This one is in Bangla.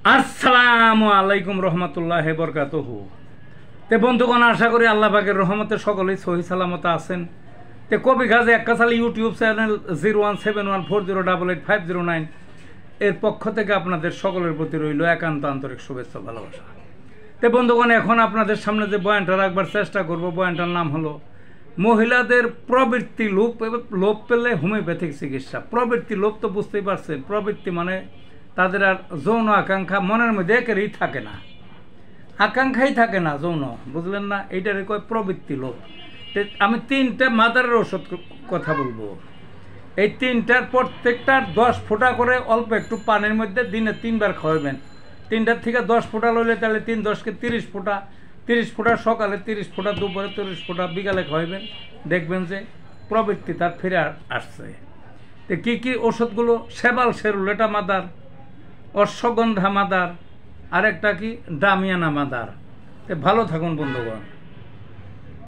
আসসালামু আলাইকুম রহমতুল্লাহি বরকাতুহু। তে বন্ধুগণ, আশা করি আল্লাহ পাকের রহমতে সকলেই সহি সালামত আছেন। তে কবি গাজী এক্কাশালী ইউটিউব চ্যানেল 017140885009 এর পক্ষ থেকে আপনাদের সকলের প্রতি রইল একান্ত আন্তরিক শুভেচ্ছা ভালোবাসা। তে বন্ধুগণ, এখন আপনাদের সামনে যে বয়ানটা রাখবার চেষ্টা করব, বয়ানটার নাম হলো মহিলাদের প্রবৃত্তি লোপ পেলে হোমিওপ্যাথিক চিকিৎসা। প্রবৃত্তি লোপ তো বুঝতেই পারছেন, প্রবৃত্তি মানে তাদের আর যৌন আকাঙ্ক্ষা মনের মধ্যে একেরই থাকে না, আকাঙ্ক্ষাই থাকে না যৌন, বুঝলেন না? এইটারে কয় প্রবৃত্তি লোপ। আমি তিনটা মাদারের ওষুধ কথা বলবো। এই তিনটার প্রত্যেকটার 10 ফোঁটা করে অল্প একটু পানির মধ্যে দিনে 3 বার খাওয়াবেন। 3টার থেকে 10 ফোঁটা লইলে তাহলে 3 10 30 ফোঁটা, 30 ফোঁটা সকালে, 30 ফোঁটা দুপুরে, 30 ফোঁটা বিকালে খাওয়াবেন। দেখবেন যে প্রবৃত্তি তার ফিরে আসছে। তো কী কী ওষুধগুলো? সেবাল সেরুল, এটা মাদার। অশ্বগন্ধা মাদার, আরেকটা কি ডামিয়ানা মাদার। ভালো থাকুন বন্ধুগণ।